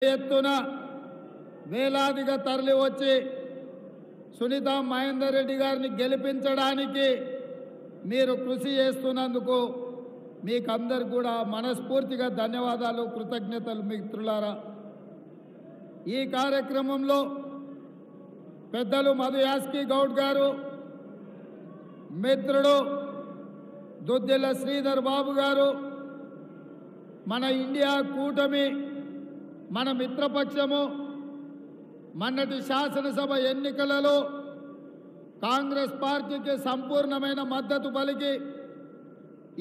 ఎత్తున వేలాదిగా తరలి వచ్చి సునీత మహేందర్ రెడ్డి గారిని గెలిపించడానికి మీరు కృషి చేస్తున్నందుకు మీకందరికి కూడా మనస్ఫూర్తిగా ధన్యవాదాలు, కృతజ్ఞతలు మిత్రులారా. ఈ కార్యక్రమంలో పెద్దలు మధు యాస్కి గౌడ్ గారు, మిత్రుడు దుద్దిల్ల శ్రీధర్ బాబు గారు, మన ఇండియా కూటమి, మన మిత్రపక్షము మొన్నటి శాసనసభ ఎన్నికలలో కాంగ్రెస్ పార్టీకి సంపూర్ణమైన మద్దతు పలికి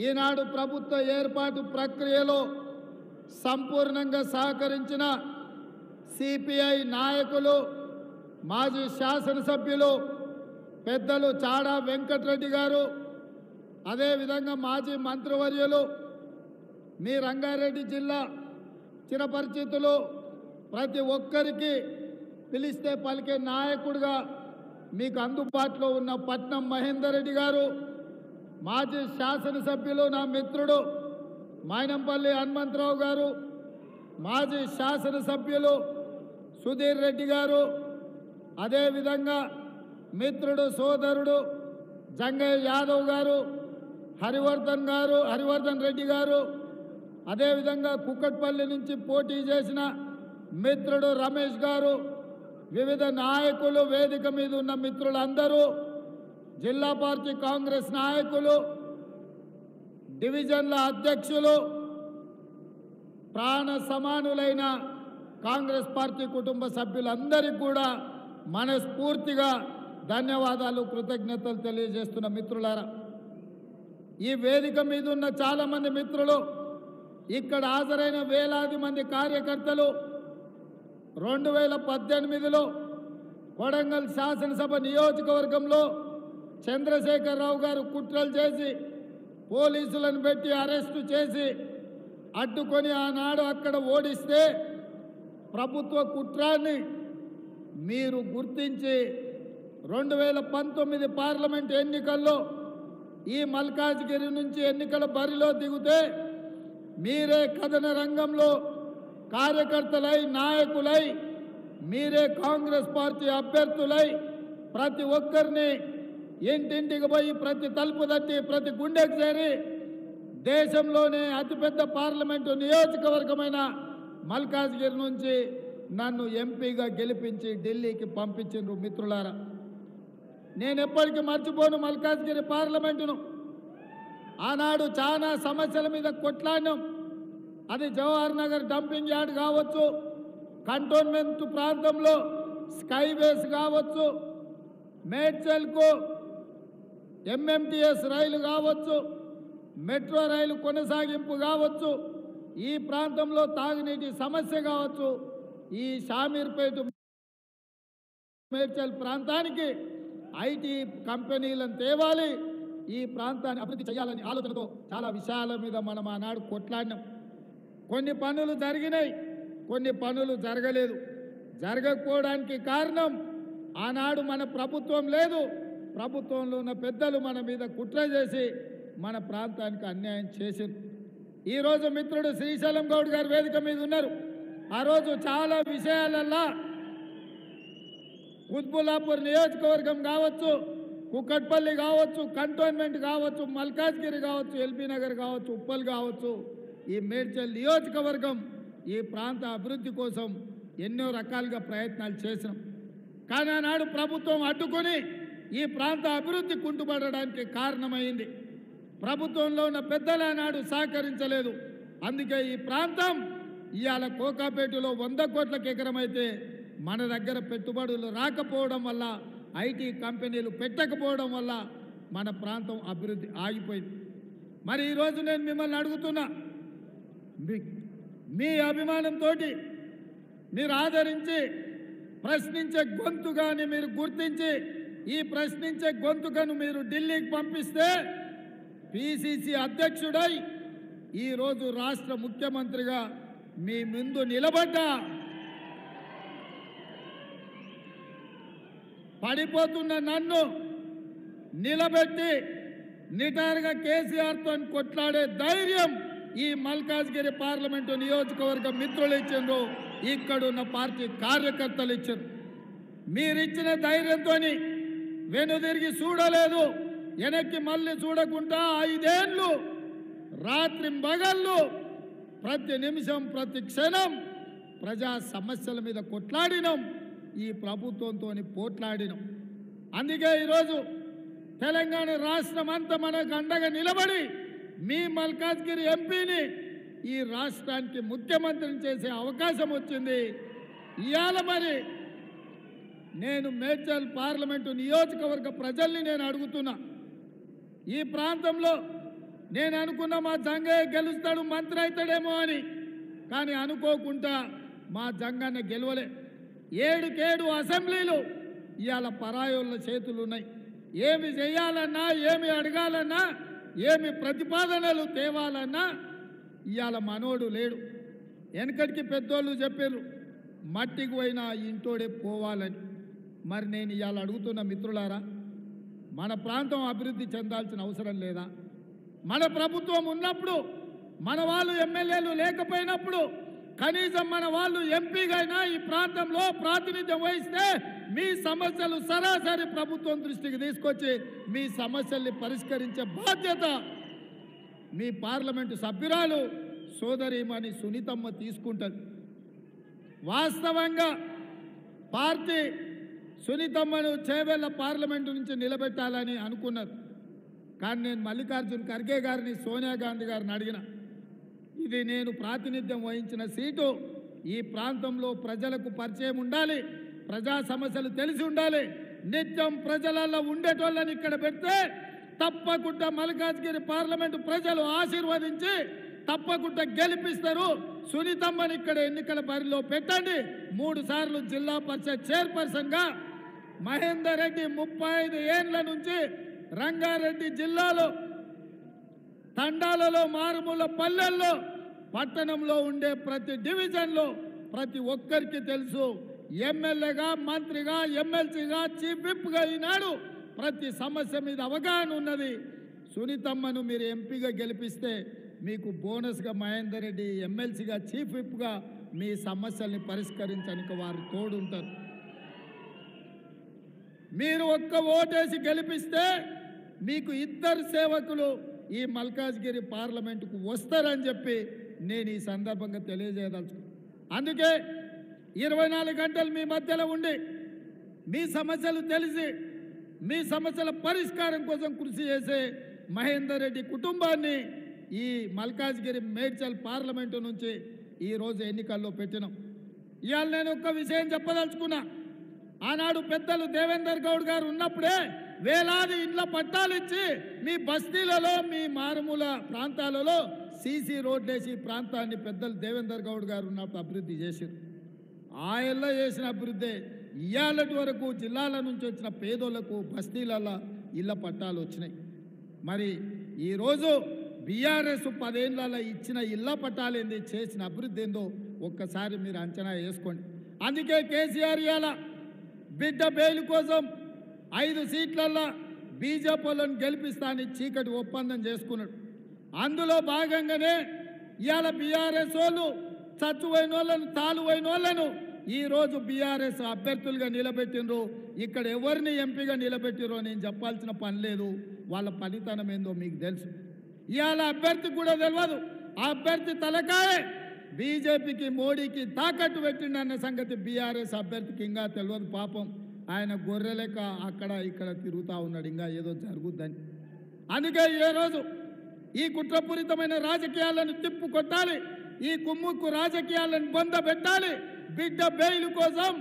ఈనాడు ప్రభుత్వ ఏర్పాటు ప్రక్రియలో సంపూర్ణంగా సహకరించిన సిపిఐ నాయకులు, మాజీ శాసనసభ్యులు పెద్దలు చాడా వెంకటరెడ్డి గారు, అదేవిధంగా మాజీ మంత్రివర్యులు మీ రంగారెడ్డి జిల్లా చిరపరిచితులు, ప్రతి ఒక్కరికి పిలిస్తే పలికే నాయకుడిగా మీకు అందుబాటులో ఉన్న పట్నం మహేందర్ రెడ్డి గారు, మాజీ శాసనసభ్యులు నా మిత్రుడు మైనంపల్లి హనుమంతరావు గారు, మాజీ శాసనసభ్యులు సుధీర్ రెడ్డి గారు, అదేవిధంగా మిత్రుడు సోదరుడు జంగయ్య యాదవ్ గారు, హరివర్ధన్ రెడ్డి గారు, అదేవిధంగా కుక్కట్పల్లి నుంచి పోటీ చేసిన మిత్రుడు రమేష్ గారు, వివిధ నాయకులు, వేదిక మీద ఉన్న మిత్రులందరూ, జిల్లా పార్టీ కాంగ్రెస్ నాయకులు, డివిజన్ల అధ్యక్షులు, ప్రాణ సమానులైన కాంగ్రెస్ పార్టీ కుటుంబ సభ్యులందరికీ కూడా మనస్ఫూర్తిగా ధన్యవాదాలు, కృతజ్ఞతలు తెలియజేస్తున్న మిత్రులారా. ఈ వేదిక మీద ఉన్న చాలామంది మిత్రులు, ఇక్కడ హాజరైన వేలాది మంది కార్యకర్తలు 2018లో కొడంగల్ శాసనసభ నియోజకవర్గంలో చంద్రశేఖరరావు గారు కుట్రలు చేసి పోలీసులను పెట్టి అరెస్టు చేసి అడ్డుకొని ఆనాడు అక్కడ ఓడిస్తే ప్రభుత్వ కుట్రాన్ని మీరు గుర్తించి 2019 పార్లమెంట్ ఎన్నికల్లో ఈ మల్కాజ్గిరి నుంచి ఎన్నికల బరిలో దిగితే మీరే కథన రంగంలో కార్యకర్తలై, నాయకులై, మీరే కాంగ్రెస్ పార్టీ అభ్యర్థులై ప్రతి ఒక్కరిని ఇంటింటికి పోయి ప్రతి తలుపు తట్టి ప్రతి గుండెకు చేరి దేశంలోనే అతిపెద్ద పార్లమెంటు నియోజకవర్గమైన మల్కాజ్గిరి నుంచి నన్ను ఎంపీగా గెలిపించి ఢిల్లీకి పంపించిండ్రు మిత్రులారా. నేను ఎప్పటికీ మర్చిపోను మల్కాజ్గిరి పార్లమెంటును. ఆనాడు చాలా సమస్యల మీద కొట్లాడినాం. అది జవహర్ నగర్ డంపింగ్ యార్డ్ కావచ్చు, కంటోన్మెంట్ ప్రాంతంలో స్కైవేస్ కావచ్చు, మేడ్చల్కు ఎంఎంటీఎస్ రైలు కావచ్చు, మెట్రో రైలు కొనసాగింపు కావచ్చు, ఈ ప్రాంతంలో తాగునీటి సమస్య కావచ్చు, ఈ షామీర్పేట మేడ్చల్ ప్రాంతానికి ఐటీ కంపెనీలను తేవాలి, ఈ ప్రాంతాన్ని అభివృద్ధి చేయాలని ఆలోచనతో చాలా విషయాల మీద మనం ఆనాడు కొట్లాడినాం. కొన్ని పనులు జరిగినాయి, కొన్ని పనులు జరగలేదు. జరగకపోవడానికి కారణం ఆనాడు మన ప్రభుత్వం లేదు, ప్రభుత్వంలో ఉన్న పెద్దలు మన మీద కుట్ర చేసి మన ప్రాంతానికి అన్యాయం చేశారు. ఈరోజు మిత్రుడు శ్రీశైలం గౌడ్ గారు వేదిక మీద ఉన్నారు. ఆ రోజు చాలా విషయాలల్లా కుత్బుల్లాపూర్ నియోజకవర్గం కావచ్చు, కుక్కట్పల్లి కావచ్చు, కంటోన్మెంట్ కావచ్చు, మల్కాజ్గిరి కావచ్చు, ఎల్బీ నగర్ కావచ్చు, ఉప్పల్ కావచ్చు, ఈ మేడ్చల్ నియోజకవర్గం ఈ ప్రాంత అభివృద్ధి కోసం ఎన్నో రకాలుగా ప్రయత్నాలు చేసినాం. కానీ ఆనాడు ప్రభుత్వం అడ్డుకొని ఈ ప్రాంత అభివృద్ధి కుంటుపడడానికి కారణమైంది. ప్రభుత్వంలో ఉన్న పెద్దలు ఆనాడు సహకరించలేదు. అందుకే ఈ ప్రాంతం ఇవాళ కోకాపేటలో 100 కోట్లకు ఎకరమైతే మన దగ్గర పెట్టుబడులు రాకపోవడం వల్ల, ఐటీ కంపెనీలు పెట్టకపోవడం వల్ల మన ప్రాంతం అభివృద్ధి ఆగిపోయింది. మరి ఈరోజు నేను మిమ్మల్ని అడుగుతున్నా, మీ అభిమానంతో మీరు ఆదరించి ప్రశ్నించే గొంతుగాని మీరు గుర్తించి ఈ ప్రశ్నించే గొంతుకను మీరు ఢిల్లీకి పంపిస్తే పిసిసి అధ్యక్షుడై ఈరోజు రాష్ట్ర ముఖ్యమంత్రిగా మీ ముందు నిలబడ్డా పడిపోతున్న నన్ను నిలబెట్టి నిటారుగా కేసీఆర్తో కొట్లాడే ధైర్యం ఈ మల్కాజ్గిరి పార్లమెంటు నియోజకవర్గ మిత్రులు ఇచ్చిండ్రు. ఇక్కడున్న పార్టీ కార్యకర్తలు ఇచ్చారు. మీరిచ్చిన ధైర్యంతో వెనుదిరిగి చూడలేదు, వెనక్కి మళ్ళీ చూడకుండా 5 ఏళ్ళు రాత్రి మగళ్ళు ప్రతి నిమిషం ప్రతి క్షణం ప్రజా సమస్యల మీద కొట్లాడినాం, ఈ ప్రభుత్వంతో పోట్లాడినాం. అందుకే ఈరోజు తెలంగాణ రాష్ట్రం అంతా మనకు అండగా నిలబడి మీ మల్కాజ్గిరి ఎంపీని ఈ రాష్ట్రానికి ముఖ్యమంత్రిని చేసే అవకాశం వచ్చింది. ఇవాళ మరి నేను మేడ్చల్ పార్లమెంటు నియోజకవర్గ ప్రజల్ని నేను అడుగుతున్నా, ఈ ప్రాంతంలో నేను అనుకున్న మా జంగయ్య గెలుస్తాడు, మంత్రి అవుతాడేమో అని, కానీ అనుకోకుండా మా జంగన్న గెలవలే. 7 అసెంబ్లీలు ఇవాళ పరాయోళ్ళ చేతులు ఉన్నాయి. ఏమి చేయాలన్నా, ఏమి అడగాలన్నా, ఏమి ప్రతిపాదనలు తేవాలన్నా ఇవాళ మనోడు లేడు. వెనకటికి పెద్దోళ్ళు చెప్పారు మట్టికి పోయినా ఇంటోడే పోవాలని. మరి నేను ఇవాళ అడుగుతున్న మిత్రులారా, మన ప్రాంతం అభివృద్ధి చెందాల్సిన అవసరం లేదా? మన ప్రభుత్వం ఉన్నప్పుడు, మన వాళ్ళు ఎమ్మెల్యేలు లేకపోయినప్పుడు కనీసం మన వాళ్ళు ఎంపీగా అయినా ఈ ప్రాంతంలో ప్రాతినిధ్యం వహిస్తే మీ సమస్యలు సరాసరి ప్రభుత్వం దృష్టికి తీసుకొచ్చి మీ సమస్యల్ని పరిష్కరించే బాధ్యత మీ పార్లమెంటు సభ్యురాలు సోదరీమణి సునీతమ్మ తీసుకుంటుంది. వాస్తవంగా పార్టీ సునీతమ్మను చేవెళ్ళ పార్లమెంటు నుంచి నిలబెట్టాలని అనుకున్నది. కానీ నేను మల్లికార్జున్ ఖర్గే గారిని, సోనియా గాంధీ గారిని అడిగిన, ఇది నేను ప్రాతినిధ్యం వహించిన సీటు, ఈ ప్రాంతంలో ప్రజలకు పరిచయం ఉండాలి, ప్రజా సమస్యలు తెలిసి ఉండాలి, నిత్యం ప్రజలలో ఉండేటోళ్ళని ఇక్కడ పెడితే తప్పకుండా మల్కాజ్గిరి పార్లమెంటు ప్రజలు ఆశీర్వదించి తప్పకుండా గెలిపిస్తారు. సునీతమ్మని ఇక్కడ ఎన్నికల బరిలో పెట్టండి. 3 సార్లు జిల్లా పరిషత్ చైర్పర్సన్గా మహేందర్ రెడ్డి 35 ఏళ్ల నుంచి రంగారెడ్డి జిల్లాలో తండాలలో, మారుమూల పల్లెల్లో, పట్టణంలో ఉండే ప్రతి డివిజన్లో ప్రతి ఒక్కరికి తెలుసు. ఎమ్మెల్యేగా, మంత్రిగా, ఎమ్మెల్సీగా, చీఫ్ విప్గా ఈనాడు ప్రతి సమస్య మీద అవగాహన ఉన్నది. సునీతమ్మను మీరు ఎంపీగా గెలిపిస్తే మీకు బోనస్గా మహేందర్ రెడ్డి ఎమ్మెల్సీగా, చీఫ్ విప్గా మీ సమస్యల్ని పరిష్కరించడానికి వారు తోడుంటారు. మీరు ఒక్క ఓటేసి గెలిపిస్తే మీకు 2 సేవకులు ఈ మల్కాజ్గిరి పార్లమెంటుకు వస్తారని చెప్పి నేను ఈ సందర్భంగా తెలియజేయదలుచుకున్నాను. అందుకే 24 గంటలు మీ మధ్యలో ఉండి మీ సమస్యలు తెలిసి మీ సమస్యల పరిష్కారం కోసం కృషి చేసే మహేందర్ రెడ్డి కుటుంబాన్ని ఈ మల్కాజ్గిరి మేడ్చల్ పార్లమెంటు నుంచి ఈరోజు ఎన్నికల్లో పెట్టినాం. ఇవాళ నేను ఒక్క విషయం చెప్పదలుచుకున్నా. ఆనాడు పెద్దలు దేవేందర్ గౌడ్ గారు ఉన్నప్పుడే వేలాది ఇండ్ల పట్టాలు ఇచ్చి మీ బస్తీలలో, మీ మారుమూల ప్రాంతాలలో సీసీ రోడ్లేసి ప్రాంతాన్ని పెద్దలు దేవేందర్ గౌడ్ గారు ఉన్నప్పుడు అభివృద్ధి చేశారు. ఆయల్లో చేసిన అభివృద్ధి ఇవాళటి వరకు జిల్లాల నుంచి వచ్చిన పేదోళ్లకు బస్తీలలో ఇళ్ల పట్టాలు వచ్చినాయి. మరి ఈరోజు బీఆర్ఎస్ 10 ఏళ్లలో ఇచ్చిన ఇళ్ల పట్టాలు ఏంది, చేసిన అభివృద్ధి ఏందో ఒక్కసారి మీరు అంచనా వేసుకోండి. అందుకే కేసీఆర్ ఇవాళ బిడ్డ బెయిల్ కోసం 5 సీట్లల్లో బీజేపీలను గెలిపిస్తానని చీకటి ఒప్పందం చేసుకున్నాడు. అందులో భాగంగానే ఇవాళ బీఆర్ఎస్ వాళ్ళు చచ్చువైన వాళ్ళను, తాలువైన వాళ్ళను ఈరోజు బీఆర్ఎస్ అభ్యర్థులుగా నిలబెట్టినరు. ఇక్కడ ఎవరిని ఎంపీగా నిలబెట్టిరో నేను చెప్పాల్సిన పని లేదు, వాళ్ళ పనితనం ఏందో మీకు తెలుసు. ఇవాళ అభ్యర్థికి కూడా తెలియదు, ఆ అభ్యర్థి తలకాయ బీజేపీకి, మోడీకి తాకట్టు పెట్టిండన్న సంగతి బీఆర్ఎస్ అభ్యర్థికి ఇంకా తెలియదు. పాపం ఆయన గొర్రెలెక్క అక్కడ ఇక్కడ తిరుగుతూ ఉన్నాడు, ఇంకా ఏదో జరుగుద్దని. అందుకే ఈరోజు ఈ కుట్రపూరితమైన రాజకీయాలను తిప్పు కొట్టాలి, ఈ కుమ్ముక్కు రాజకీయాలను బొందబెట్టాలి. బిడ్డ బెయిల్ కోసం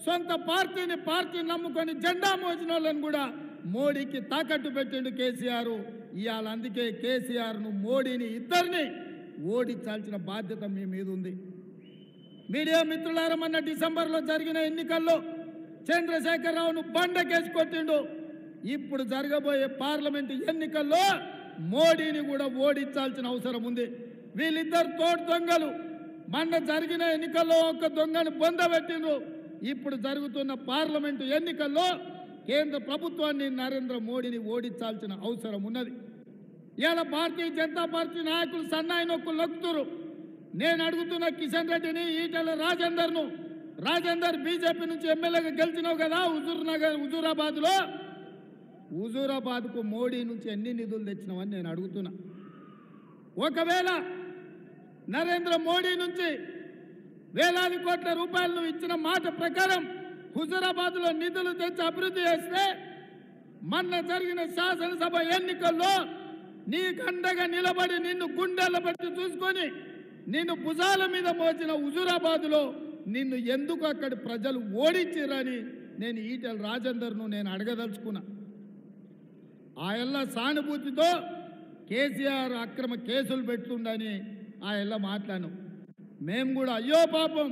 సొంత పార్టీ నమ్ముకొని జెండా మోసిన వాళ్ళని కూడా మోడీకి తాకట్టు పెట్టిండు కేసీఆర్. ఇవాళ అందుకే కేసీఆర్ను, మోడీని, ఇద్దరిని ఓడించాల్సిన బాధ్యత మీ మీద ఉంది. మీడియా మిత్రులారా, మొన్న డిసెంబర్లో జరిగిన ఎన్నికల్లో చంద్రశేఖరరావును బండకేసి కొట్టిండు. ఇప్పుడు జరగబోయే పార్లమెంటు ఎన్నికల్లో మోడీని కూడా ఓడించాల్సిన అవసరం ఉంది. వీళ్ళిద్దరు తోడు దొంగలు. మొన్న జరిగిన ఎన్నికల్లో ఒక దొంగను బొందబెట్టిండ్రు. ఇప్పుడు జరుగుతున్న పార్లమెంటు ఎన్నికల్లో కేంద్ర ప్రభుత్వాన్ని, నరేంద్ర మోడీని ఓడించాల్సిన అవసరం ఉన్నది. ఇవాళ భారతీయ జనతా పార్టీ నాయకులు సన్నాయి నొక్కులు నొక్కుతురు. నేను అడుగుతున్న కిషన్ రెడ్డిని, ఈటెల రాజేందర్ను, రాజేందర్ బీజేపీ నుంచి ఎమ్మెల్యేగా గెలిచినావు కదా హుజూరాబాద్లో, హుజూరాబాద్కు మోడీ నుంచి ఎన్ని నిధులు తెచ్చినావని నేను అడుగుతున్నా. ఒకవేళ నరేంద్ర మోడీ నుంచి వేలాది కోట్ల రూపాయలు నువ్వు ఇచ్చిన మాట ప్రకారం హుజూరాబాద్లో నిధులు తెచ్చి అభివృద్ధి చేస్తే మొన్న జరిగిన శాసనసభ ఎన్నికల్లో నీకు అండగా నిలబడి నిన్ను గుండెల బట్టి చూసుకొని నిన్ను భుజాల మీద మోచిన హుజూరాబాద్లో నిన్ను ఎందుకు అక్కడి ప్రజలు ఓడించిరని నేను ఈటెల రాజేందర్ను నేను అడగదలుచుకున్నా. ఆయల్ల సానుభూతితో కేసీఆర్ అక్రమ కేసులు పెడుతుండని ఆయల్ల మాట్లాడాను. మేము కూడా అయ్యో పాపం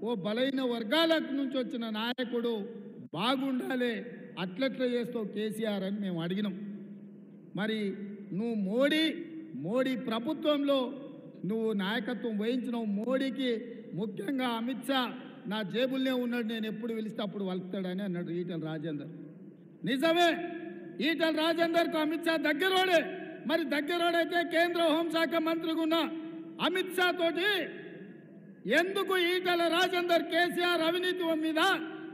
ఓ బలైన వర్గాల నుంచి వచ్చిన నాయకుడు బాగుండాలి, అట్లట్లా చేస్తావు కేసీఆర్ అని మేము అడిగినాం. మరి నువ్వు మోడీ ప్రభుత్వంలో నువ్వు నాయకత్వం వహించినావు. మోడీకి ముఖ్యంగా అమిత్ షా నా జేబుల్నే ఉన్నాడు, నేను ఎప్పుడు పిలిస్తే అప్పుడు వలుకుతాడని అన్నాడు ఈటెల రాజేందర్. నిజమే, ఈటెల రాజేందర్కు అమిత్ షా దగ్గరోడే. మరి దగ్గరోడైతే కేంద్ర హోంశాఖ మంత్రిగా ఉన్న అమిత్ షా తోటి ఎందుకు ఈటెల రాజేందర్ కేసీఆర్ అవినీతి మీద,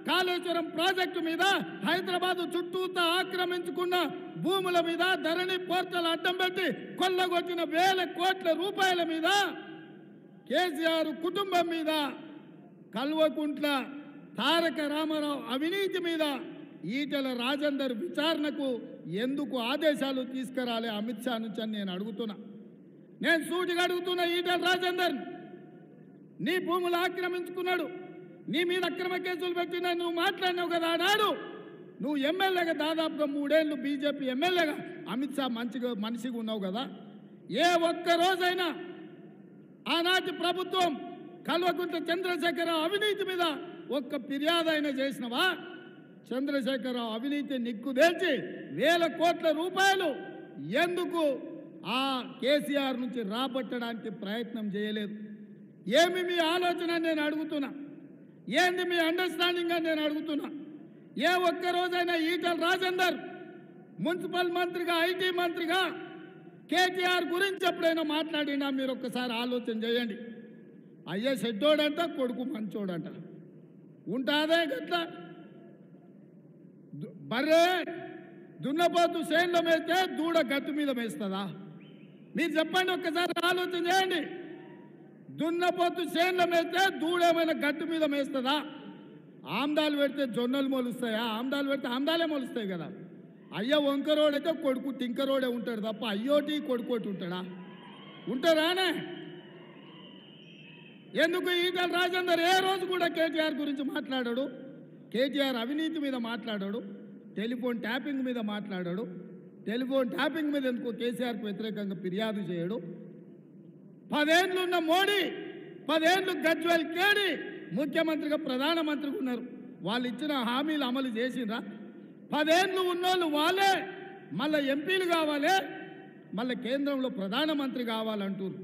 కాళేశ్వరం ప్రాజెక్టు మీద, హైదరాబాద్ చుట్టూతా ఆక్రమించుకున్న భూముల మీద, ధరణి పోర్టల్ అడ్డం పెట్టి కొల్లగొట్టిన వేల కోట్ల రూపాయల మీద, కేసీఆర్ కుటుంబం మీద, కల్వకుంట్ల తారక రామారావు అవినీతి మీద ఈటెల రాజేందర్ విచారణకు ఎందుకు ఆదేశాలు తీసుకురాలే అమిత్ షా నుంచి అని నేను అడుగుతున్నా. నేను సూటిగా అడుగుతున్నా ఈటెల రాజేందర్, నీ భూములు ఆక్రమించుకున్నాడు, నీ మీద అక్రమ కేసులు పెట్టినా నువ్వు మాట్లాడినావు కదా ఆనాడు. నువ్వు ఎమ్మెల్యేగా దాదాపుగా 3 ఏళ్ళు బీజేపీ ఎమ్మెల్యేగా అమిత్ షా మనిషిగా ఉన్నావు కదా. ఏ ఒక్క రోజైనా ఆనాటి ప్రభుత్వం కల్వకుంట్ల చంద్రశేఖరరావు అవినీతి మీద ఒక్క ఫిర్యాదు అయినా చేసినవా? చంద్రశేఖరరావు అవినీతి నిక్కుదేల్చి వేల కోట్ల రూపాయలు ఎందుకు ఆ కేసీఆర్ నుంచి రాబట్టడానికి ప్రయత్నం చేయలేదు? ఏమి మీ ఆలోచన నేను అడుగుతున్నా, ఏంది మీ అండర్స్టాండింగ్ అని నేను అడుగుతున్నా. ఏ ఒక్క రోజైనా ఈటెల రాజేందర్ మున్సిపల్ మంత్రిగా, ఐటీ మంత్రిగా కేటీఆర్ గురించి ఎప్పుడైనా మాట్లాడినా? మీరు ఒక్కసారి ఆలోచన చేయండి. అయ్యే చెడ్డోడంట, కొడుకు మంచోడంట, ఉంటాదే గట్లా. బర్రే దున్నపోతు చేనులో మేస్తే దూడ గట్టు మీద మేస్తుందా? మీరు చెప్పండి, ఒక్కసారి ఆలోచన చేయండి. దున్నపోతు చేనులో మేస్తే దూడేమైనా గట్టు మీద మేస్తుందా? ఆమ్దాలు పెడితే జొన్నలు మొలుస్తాయా? ఆమ్దాలు పెడితే ఆమ్దాలే మొలుస్తాయి కదా. అయ్య వంకరోడైతే కొడుకు టింకరోడే ఉంటాడు తప్ప అయ్యోటి కొడుకోటి ఉంటాడా? ఉంటారానే? ఎందుకు ఈటెల రాజేందర్ ఏ రోజు కూడా కేటీఆర్ గురించి మాట్లాడాడు? కేటీఆర్ అవినీతి మీద మాట్లాడాడు, టెలిఫోన్ ట్యాపింగ్ మీద మాట్లాడాడు. టెలిఫోన్ ట్యాపింగ్ మీద ఎందుకు కేసీఆర్కు వ్యతిరేకంగా ఫిర్యాదు చేయడు? 10 ఏళ్ళు ఉన్న మోడీ 10 ఏళ్ళు గజ్వేల్ కేడి ముఖ్యమంత్రిగా ప్రధానమంత్రిగా ఉన్నారు. వాళ్ళు ఇచ్చిన హామీలు అమలు చేసిండ్రా? 10 ఏళ్ళు ఉన్నోళ్ళు వాళ్ళే మళ్ళీ ఎంపీలు కావాలి, మళ్ళీ కేంద్రంలో ప్రధానమంత్రి కావాలంటారు.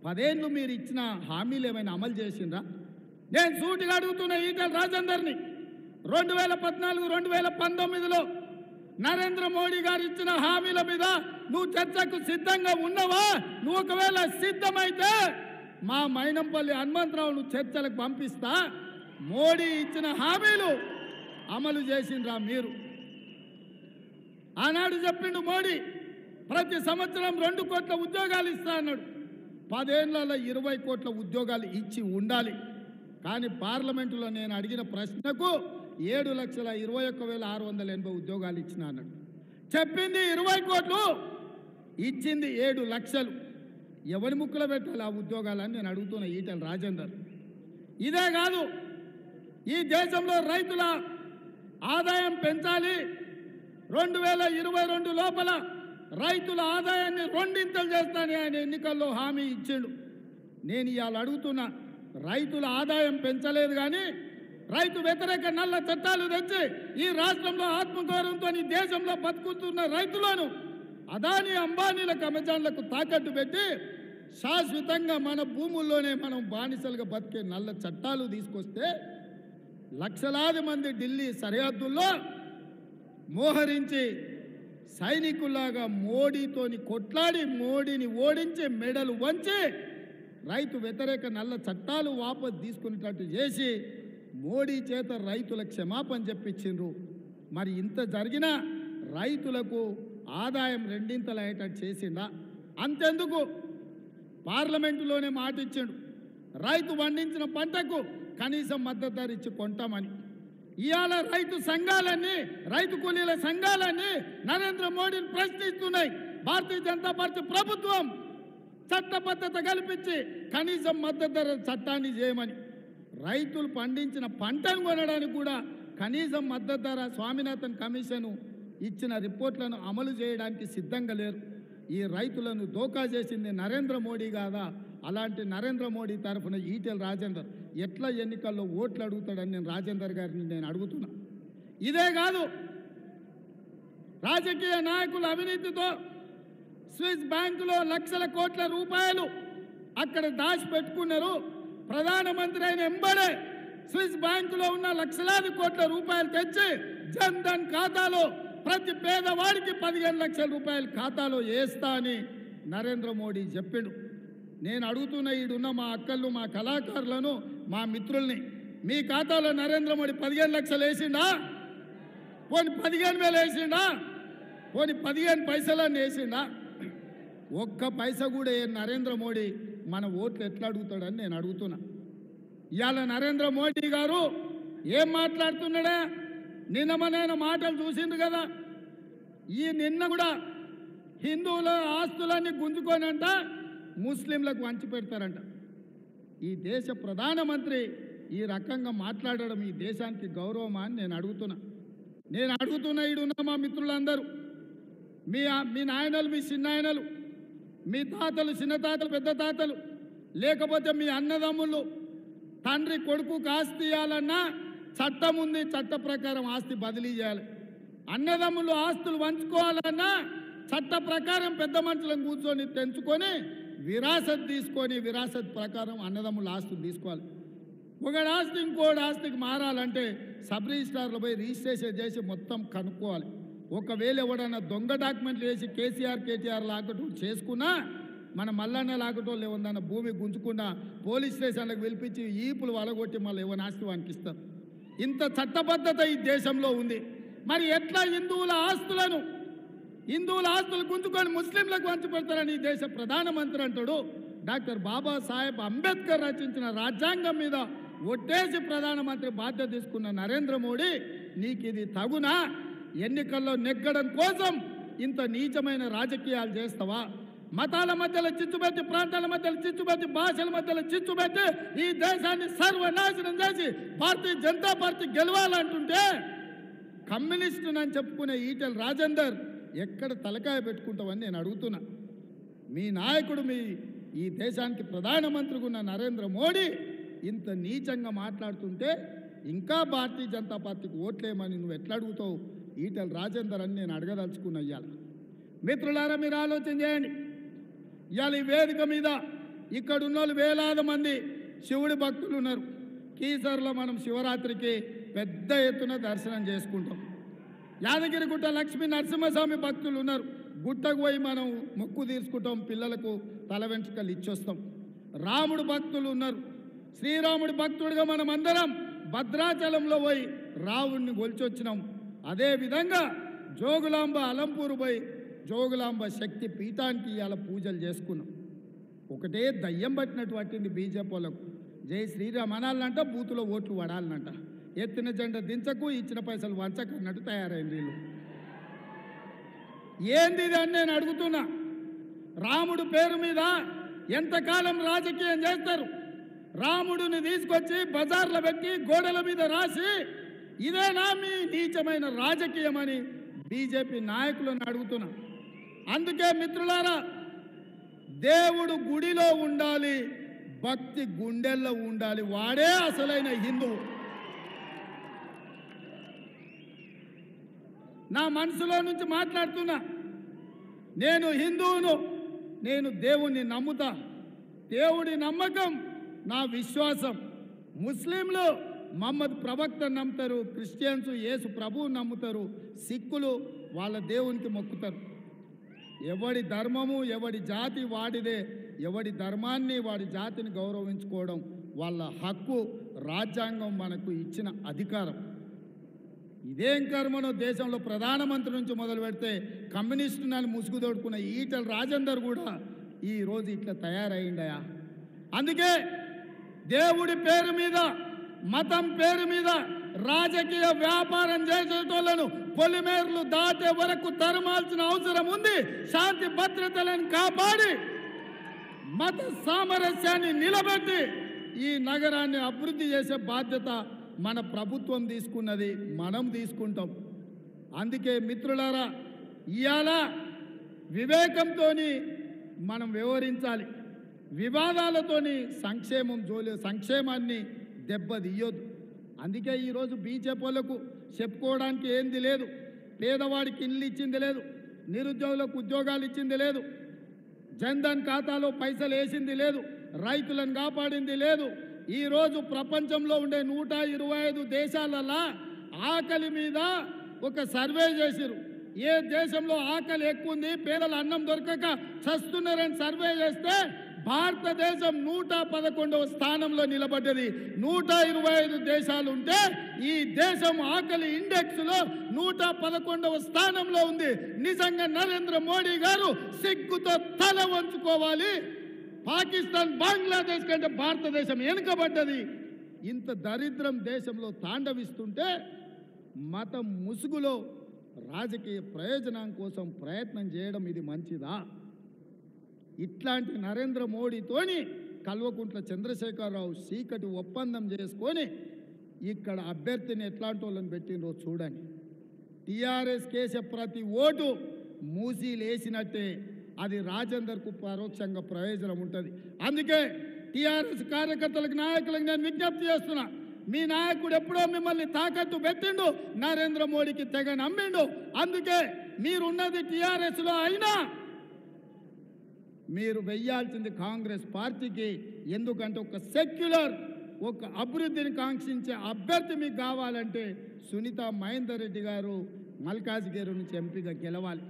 10 ఏళ్ళు మీరు ఇచ్చిన హామీలు ఏమైనా అమలు చేసిండ్రా? నేను సూటిగా అడుగుతున్న ఈటెల రాజేందర్ని, 2014, 2019లో నరేంద్ర మోడీ గారు ఇచ్చిన హామీల మీద నువ్వు చర్చకు సిద్ధంగా ఉన్నావా? నువ్వు ఒకవేళ సిద్ధమైతే మా మైనంపల్లి హనుమంతరావును చర్చలకు పంపిస్తా. మోడీ ఇచ్చిన హామీలు అమలు చేసిండ్రా మీరు? ఆనాడు చెప్పిండు మోడీ, ప్రతి సంవత్సరం 2 కోట్ల ఉద్యోగాలు ఇస్తా అన్నాడు. 10 ఏళ్లలో 20 కోట్ల ఉద్యోగాలు ఇచ్చి ఉండాలి. కానీ పార్లమెంటులో నేను అడిగిన ప్రశ్నకు 7,21,680 ఉద్యోగాలు ఇచ్చిన అన్నాడు. చెప్పింది 20 కోట్లు, ఇచ్చింది 7 లక్షలు. ఎవరి ముక్కులో పెట్టాలి ఆ ఉద్యోగాలని నేను అడుగుతున్న ఈటెల రాజేందర్. ఇదే కాదు, ఈ దేశంలో రైతుల ఆదాయం పెంచాలి, 2022 లోపల రైతుల ఆదాయాన్ని 2 చేస్తానని ఆయన ఎన్నికల్లో హామీ ఇచ్చిండు. నేను ఇవాళ అడుగుతున్నా, రైతుల ఆదాయం పెంచలేదు కానీ రైతు వ్యతిరేక నల్ల చట్టాలు తెచ్చి ఈ రాష్ట్రంలో ఆత్మగౌరవంతో ఈ దేశంలో బతుకుతున్న రైతులను అదానీ అంబానీలకు అమెజాన్లకు తాకట్టు పెట్టి శాశ్వతంగా మన భూముల్లోనే మనం బానిసలుగా బతికే నల్ల చట్టాలు తీసుకొస్తే లక్షలాది మంది ఢిల్లీ సరిహద్దుల్లో మోహరించి సైనికుల్లాగా మోడీతోని కొట్లాడి మోడీని ఓడించి మెడలు వంచి రైతు వ్యతిరేక నల్ల చట్టాలు వాపసు తీసుకునేటట్టు చేసి మోడీ చేత రైతుల క్షమాపణ చెప్పించిండ్రు. మరి ఇంత జరిగినా రైతులకు ఆదాయం రెండింతలు అయ్యేటట్టు చేసిండా? అంతెందుకు పార్లమెంటులోనే మాట ఇచ్చిండు, రైతు పండించిన పంటకు కనీసం మద్దతు ధర ఇచ్చి కొంటామని. ఇవాళ రైతు సంఘాలన్నీ, రైతు కూలీల సంఘాలన్నీ నరేంద్ర మోడీని ప్రశ్నిస్తున్నాయి. భారతీయ జనతా పార్టీ ప్రభుత్వం చట్టబద్ధత కల్పించి కనీసం మద్దతు ధర చట్టాన్ని చేయమని, రైతులు పండించిన పంటను కొనడానికి కూడా కనీసం మద్దతు ధర స్వామినాథన్ కమిషన్ ఇచ్చిన రిపోర్ట్లను అమలు చేయడానికి సిద్ధంగా లేరు. ఈ రైతులను దోకా చేసింది నరేంద్ర మోడీ కాదా? అలాంటి నరేంద్ర మోడీ తరఫున ఈటెల రాజేందర్ ఎట్లా ఎన్నికల్లో ఓట్లు అడుగుతాడని నేను రాజేందర్ గారిని నేను అడుగుతున్నా. ఇదే కాదు, రాజకీయ నాయకుల అవినీతితో స్విస్ బ్యాంకులో లక్షల కోట్ల రూపాయలు అక్కడ దాచిపెట్టుకున్నారు. ప్రధానమంత్రి అయిన ఎంబడే స్విస్ బ్యాంకులో ఉన్న లక్షలాది కోట్ల రూపాయలు తెచ్చి జన్ ధన్ ఖాతాలో ప్రతి పేదవాడికి 15 లక్షల రూపాయలు ఖాతాలో వేస్తా అని నరేంద్ర మోడీ చెప్పిండు. నేను అడుగుతున్న ఈడున్న మా అక్కళ్ళు, మా కళాకారులను, మా మిత్రుల్ని, మీ ఖాతాలో నరేంద్ర మోడీ 15 లక్షలు వేసిండా? పోనీ 15,000 వేసిండా? పోనీ 15 పైసలన్నీ వేసిండా? ఒక్క పైసా కూడా నరేంద్ర మోడీ మన ఓట్లు ఎట్లా అడుగుతాడని నేను అడుగుతున్నా. ఇవాళ నరేంద్ర మోడీ గారు ఏం మాట్లాడుతున్నాడా? నిన్న మన మాటలు చూసిండు కదా. ఈ నిన్న కూడా హిందువుల ఆస్తులన్నీ గుంజుకోనంట ముస్లింలకు వంచి పెడతారంట. ఈ దేశ ప్రధానమంత్రి ఈ రకంగా మాట్లాడడం ఈ దేశానికి గౌరవమా అని నేను అడుగుతున్నా. ఈడున్న మా మిత్రులందరూ, మీ నాయనలు, మీ చిన్నాయనలు, మీ తాతలు, చిన్న తాతలు, పెద్ద తాతలు, లేకపోతే మీ అన్నదమ్ములు తండ్రి కొడుకుకు ఆస్తి ఇవ్వాలన్నా చట్టం ఉంది, చట్ట ప్రకారం ఆస్తి బదిలీ చేయాలి. అన్నదమ్ములు ఆస్తులు పంచుకోవాలన్నా చట్ట ప్రకారం పెద్ద మనుషులను కూర్చొని తెంచుకొని విరాసత్ తీసుకొని విరాసత్ ప్రకారం అన్నదమ్ముల ఆస్తులు తీసుకోవాలి. ఒకటి ఆస్తి ఇంకోటి ఆస్తికి మారాలంటే సబ్ రిజిస్ట్రార్లు పోయి రిజిస్ట్రేషన్ చేసి మొత్తం కనుక్కోవాలి. ఒకవేళ ఎవడన్నా దొంగ డాక్యుమెంట్లు వేసి కేటీఆర్ లాగటం చేసుకున్నా, మన మల్లన్న లాగటోళ్ళు ఏమన్నా భూమి గుంజుకున్నా పోలీస్ స్టేషన్లకు పిలిపించి ఈపులు వలగొట్టి మళ్ళీ ఏమైనా ఆస్తి వానికి ఇస్తారు. ఇంత చట్టబద్ధత ఈ దేశంలో ఉంది. మరి ఎట్లా హిందువుల ఆస్తులు గుంజుకొని ముస్లింలకు వంచి పెడతారని ఈ దేశ ప్రధానమంత్రి అంటాడు. డాక్టర్ బాబాసాహెబ్ అంబేద్కర్ రచించిన రాజ్యాంగం మీద ఒట్టేసి ప్రధానమంత్రి బాధ్యత తీసుకున్న నరేంద్ర మోడీ, నీకు ఇది తగునా? ఎన్నికల్లో నెగ్గడం కోసం ఇంత నీచమైన రాజకీయాలు చేస్తావా? మతాల మధ్యలో చిచ్చుపెట్టి, ప్రాంతాల మధ్యలో చిచ్చుపెట్టి, భాషల మధ్యలో చిచ్చుపెట్టి ఈ దేశాన్ని సర్వనాశనం చేసి భారతీయ జనతా పార్టీ గెలవాలంటుంటే కమ్యూనిస్టునని చెప్పుకునే ఈటెల రాజేందర్ ఎక్కడ తలకాయ పెట్టుకుంటావని నేను అడుగుతున్నా. మీ నాయకుడు, ఈ దేశానికి ప్రధానమంత్రిగా ఉన్న నరేంద్ర మోడీ ఇంత నీచంగా మాట్లాడుతుంటే ఇంకా భారతీయ జనతా పార్టీకి ఓట్లేమని నువ్వు ఎట్లా అడుగుతావు ఈటెల రాజేందర్ అని నేను అడగదలుచుకున్నా. ఇవాళ మిత్రులారా, మీరు ఆలోచన చేయండి. ఇవాళ ఈ వేదిక మీద ఇక్కడ ఉన్న వాళ్ళు వేలాది మంది శివుడి భక్తులు ఉన్నారు. కీసర్లో మనం శివరాత్రికి పెద్ద ఎత్తున దర్శనం చేసుకుంటాం. యాదగిరిగుట్ట లక్ష్మీ నరసింహస్వామి భక్తులు ఉన్నారు. గుట్టకు పోయి మనం మొక్కు తీర్చుకుంటాం, పిల్లలకు తల వెంట్రుకలు ఇచ్చొస్తాం. రాముడు భక్తులు ఉన్నారు. శ్రీరాముడి భక్తుడిగా మనం అందరం భద్రాచలంలో పోయి రావుడిని గొలిచొచ్చినాం. అదేవిధంగా జోగులాంబ అలంపూరు పోయి జోగులాంబ శక్తి పీఠానికి ఇవాళ పూజలు చేసుకున్నాం. ఒకటే దయ్యం పట్టినటువంటిది బీజేపీ వాళ్ళకు. జై శ్రీరామ్ అనాలంట, బూతులో ఓట్లు పడాలనంట. ఎత్తిన జెండా దించకు, ఇచ్చిన పైసలు వంచకు అన్నట్టు తయారైంది వీళ్ళు. ఏంది ఇది అని నేను అడుగుతున్నా. రాముడు పేరు మీద ఎంతకాలం రాజకీయం చేస్తారు? రాముడిని తీసుకొచ్చి బజార్లో పెట్టి గోడల మీద రాసి ఇదేనా మీ నీచమైన రాజకీయం అని బీజేపీ నాయకులను అడుగుతున్నా. అందుకే మిత్రులారా, దేవుడు గుడిలో ఉండాలి, భక్తి గుండెల్లో ఉండాలి. వాడే అసలైన హిందువు. నా మనసులో నుంచి మాట్లాడుతున్నా. నేను హిందువును, నేను దేవుణ్ణి నమ్ముతా. దేవుడి నమ్మకం నా విశ్వాసం. ముస్లింలు మహమ్మద్ ప్రవక్తను నమ్ముతారు, క్రిస్టియన్స్ యేసు ప్రభువు నమ్ముతారు, సిక్కులు వాళ్ళ దేవునికి మొక్కుతారు. ఎవడి ధర్మము ఎవడి జాతి వాడిదే. ఎవడి ధర్మాన్ని వాడి జాతిని గౌరవించుకోవడం వాళ్ళ హక్కు, రాజ్యాంగం మనకు ఇచ్చిన అధికారం. ఇదేం కర్మనో దేశంలో ప్రధానమంత్రి నుంచి మొదలు పెడితే కమ్యూనిస్టులను ముసుగు తోడుకున్న ఈటల రాజేందర్ కూడా ఈరోజు ఇట్లా తయారైండయా. అందుకే దేవుడి పేరు మీద, మతం పేరు మీద రాజకీయ వ్యాపారం చేసేటోళ్లను పొలిమేర్లు దాటే వరకు తరమాల్సిన అవసరం ఉంది. శాంతి భద్రతలను కాపాడి మత సామరస్యాన్ని నిలబెట్టి ఈ నగరాన్ని అభివృద్ధి చేసే బాధ్యత మన ప్రభుత్వం తీసుకున్నది, మనం తీసుకుంటాం. అందుకే మిత్రులారా, ఇవాళ వివేకంతో మనం వ్యవహరించాలి. వివాదాలతోని సంక్షేమాన్ని దెబ్బతీయొద్దు. అందుకే ఈరోజు బీజేపీ వాళ్ళకు చెప్పుకోవడానికి ఏంది లేదు. పేదవాడికి ఇల్లు ఇచ్చింది లేదు, నిరుద్యోగులకు ఉద్యోగాలు ఇచ్చింది లేదు, జన్ధన్ ఖాతాలో పైసలు వేసింది లేదు, రైతులను కాపాడింది లేదు. ఈరోజు ప్రపంచంలో ఉండే 125 దేశాలలో ఆకలి మీద ఒక సర్వే చేసిరు. ఏ దేశంలో ఆకలి ఎక్కువ ఉంది, పేదలు అన్నం దొరకక చస్తున్నారని సర్వే చేస్తే భారతదేశం 111వ స్థానంలో నిలబడ్డది. 125 దేశాలు ఉంటే ఈ దేశం ఆకలి ఇండెక్స్లో 111వ స్థానంలో ఉంది. నిజంగా నరేంద్ర మోడీ గారు సిగ్గుతో తల వంచుకోవాలి. పాకిస్తాన్, బంగ్లాదేశ్ కంటే భారతదేశం వెనుకబడ్డది. ఇంత దరిద్రం దేశంలో తాండవిస్తుంటే మతం ముసుగులో రాజకీయ ప్రయోజనం కోసం ప్రయత్నం చేయడం ఇది మంచిదా? ఇట్లాంటి నరేంద్ర మోడీతోని కల్వకుంట్ల చంద్రశేఖరరావు చీకటి ఒప్పందం చేసుకొని ఇక్కడ అభ్యర్థిని ఎట్లాంటి వాళ్ళని పెట్టినరో చూడండి. టీఆర్ఎస్ కేసే ప్రతి ఓటు మూసీలేసినట్టే అది రాజేందర్కు పరోక్షంగా ప్రయోజనం ఉంటుంది. అందుకే టీఆర్ఎస్ కార్యకర్తలకు, నాయకులకు నేను విజ్ఞప్తి చేస్తున్నా, మీ నాయకుడు ఎప్పుడో మిమ్మల్ని తాకట్టు పెట్టిండు, నరేంద్ర మోడీకి తెగ నమ్మిండు. అందుకే మీరున్నది టీఆర్ఎస్లో అయినా మీరు వెయ్యాల్సింది కాంగ్రెస్ పార్టీకి. ఎందుకంటే ఒక సెక్యులర్, ఒక అభివృద్ధిని కాంక్షించే అభ్యర్థి మీకు కావాలంటే సునీత మహేందర్ రెడ్డి గారు మల్కాజ్గిరి నుంచి ఎంపీగా గెలవాలి.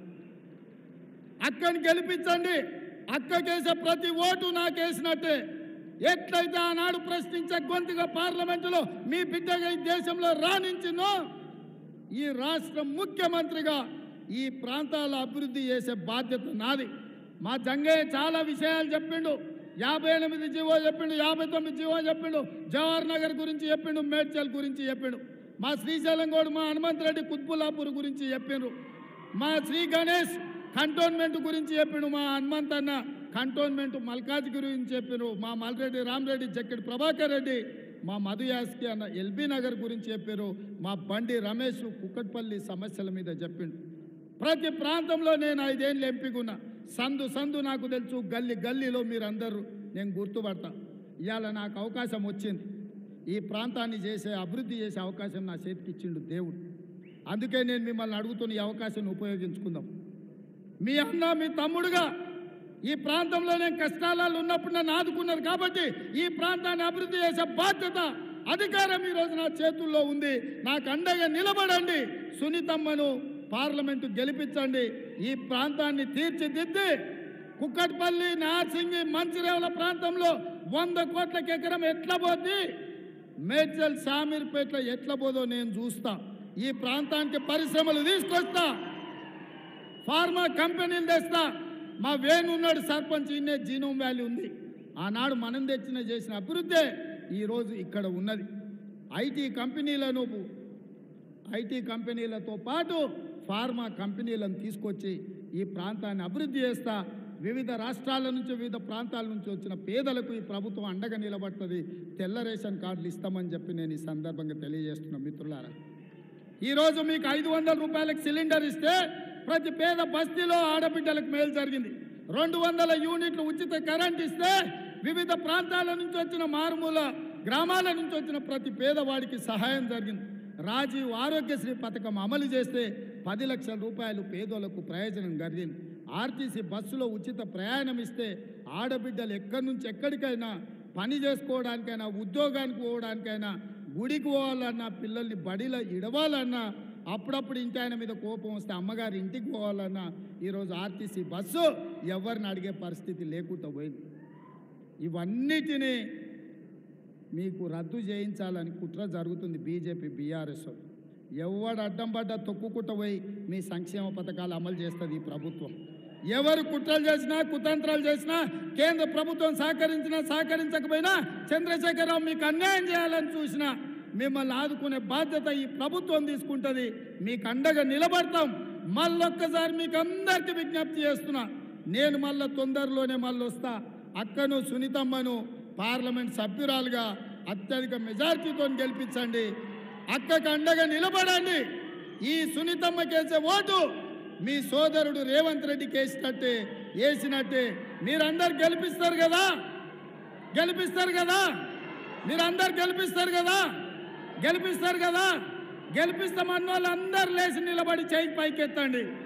అక్కని గెలిపించండి. అక్కకేసే ప్రతి ఓటు నాకేసినట్టే. ఎట్లయితే ఆనాడు ప్రశ్నించే గొంతుగా పార్లమెంటులో మీ బిడ్డగా ఈ దేశంలో రాణించినో, ఈ రాష్ట్ర ముఖ్యమంత్రిగా ఈ ప్రాంతాల అభివృద్ధి చేసే బాధ్యత నాది. మా జంగయ్య చాలా విషయాలు చెప్పిండు. 58 జీవో చెప్పిండు, 59 జీవో చెప్పిండు, జవహర్ నగర్ గురించి చెప్పిండు, మేడ్చల్ గురించి చెప్పిండు. మా శ్రీశైలం గౌడ్, మా హనుమంత్ రెడ్డి కుత్బుల్లాపూర్ గురించి చెప్పిండ్రు. మా శ్రీ గణేష్ కంటోన్మెంట్ గురించి చెప్పిండు. మా హనుమంత్ అన్న కంటోన్మెంట్ మల్కాజ్ గురించి చెప్పిండ్రు. మా మల్రెడ్డి రామరెడ్డి, జక్కడి ప్రభాకర్ రెడ్డి, మా మధు యాస్కి అన్న ఎల్బీ నగర్ గురించి చెప్పారు. మా బండి రమేష్ కుక్కట్పల్లి సమస్యల మీద చెప్పిండు. ప్రతి ప్రాంతంలో నేను 5 ఏళ్ళు ఎంపీగున్నా. సందు నాకు తెలుసు, గల్లీలో మీరందరూ నేను గుర్తుపడతా. ఇవాళ నాకు అవకాశం వచ్చింది. ఈ ప్రాంతాన్ని అభివృద్ధి చేసే అవకాశం నా చేతికి ఇచ్చిండు దేవుడు. అందుకే నేను మిమ్మల్ని అడుగుతున్న ఈ అవకాశాన్ని ఉపయోగించుకుందాం. మీ అన్న, మీ తమ్ముడుగా ఈ ప్రాంతంలో నేను కష్టాలలో ఉన్నప్పుడు నన్ను ఆదుకున్నారు కాబట్టి ఈ ప్రాంతాన్ని అభివృద్ధి చేసే బాధ్యత, అధికారం ఈరోజు నా చేతుల్లో ఉంది. నాకు అండగా నిలబడండి. సునీతమ్మను పార్లమెంటు గెలిపించండి. ఈ ప్రాంతాన్ని తీర్చిదిద్ది కుక్కట్పల్లి, నార్సింగి, మంచిర్యాల ప్రాంతంలో 100 కోట్లకి ఎకరం ఎట్లా పోద్ది, మేడ్చల్, షామీర్పేటలో ఎట్లా పోదో నేను చూస్తా. ఈ ప్రాంతానికి పరిశ్రమలు తీసుకొస్తా, ఫార్మా కంపెనీలు తెస్తా. మా వేణున్నాడు సర్పంచ్, ఇన్నే జీనోమ్ వ్యాలీ ఉంది. ఆనాడు మనం చేసిన అభివృద్ధి ఈరోజు ఇక్కడ ఉన్నది. ఐటీ కంపెనీలతో పాటు ఫార్మా కంపెనీలను తీసుకొచ్చి ఈ ప్రాంతాన్ని అభివృద్ధి చేస్తా. వివిధ రాష్ట్రాల నుంచి, వివిధ ప్రాంతాల నుంచి వచ్చిన పేదలకు ఈ ప్రభుత్వం అండగా నిలబడుతుంది. తెల్ల రేషన్ కార్డులు ఇస్తామని చెప్పి నేను ఈ సందర్భంగా తెలియజేస్తున్నా. మిత్రులారా, ఈరోజు మీకు 500 రూపాయలకు సిలిండర్ ఇస్తే ప్రతి పేద బస్తీలో ఆడబిడ్డలకు మేలు జరిగింది. 200 యూనిట్లు ఉచిత కరెంట్ ఇస్తే వివిధ ప్రాంతాల నుంచి వచ్చిన, మారుమూల గ్రామాల నుంచి వచ్చిన ప్రతి పేదవాడికి సహాయం జరిగింది. రాజీవ్ ఆరోగ్యశ్రీ పథకం అమలు చేస్తే 10 లక్షల రూపాయలు పేదోళ్లకు ప్రయోజనం కలిగింది. ఆర్టీసీ బస్సులో ఉచిత ప్రయాణం ఇస్తే ఆడబిడ్డలు ఎక్కడి నుంచి ఎక్కడికైనా పని చేసుకోవడానికైనా, ఉద్యోగానికి పోవడానికైనా, గుడికి పోవాలన్నా, పిల్లల్ని బడిలో ఇడవాలన్నా, అప్పుడప్పుడు ఇంటి ఆయన మీద కోపం వస్తే అమ్మగారి ఇంటికి పోవాలన్నా ఈరోజు ఆర్టీసీ బస్సు ఎవరిని అడిగే పరిస్థితి లేకుండా పోయింది. ఇవన్నిటినీ మీకు రద్దు చేయించాలని కుట్ర జరుగుతుంది బీజేపీ బీఆర్ఎస్. ఎవడు అడ్డం పడ్డా తొక్కుకుంట పోయి మీ సంక్షేమ పథకాలు అమలు చేస్తుంది ఈ ప్రభుత్వం. ఎవరు కుట్రలు చేసినా కుతంత్రాలు చేసినా కేంద్ర ప్రభుత్వం సహకరించినా సహకరించకపోయినా చంద్రశేఖరరావు మీకు అన్యాయం చేయాలని చూసినా మిమ్మల్ని ఆదుకునే బాధ్యత ఈ ప్రభుత్వం తీసుకుంటుంది. మీకు అండగా నిలబడతాం. మళ్ళొక్కసారి మీకు అందరికీ విజ్ఞప్తి చేస్తున్నా, నేను మళ్ళీ తొందరలోనే వస్తా. అక్కను సునీతమ్మను పార్లమెంట్ సభ్యురాలుగా అత్యధిక మెజార్టీతో గెలిపించండి. అక్కకు అండగా నిలబడండి. ఈ సునీతమ్మ కేసే ఓటు మీ సోదరుడు రేవంత్ రెడ్డికి వేసినట్టే మీరందరు గెలిపిస్తారు కదా, మీరందరు గెలిపిస్తారు కదా. గెలిపిస్తామన్న వాళ్ళందరూ లేచి నిలబడి చేయి పైకెత్తండి.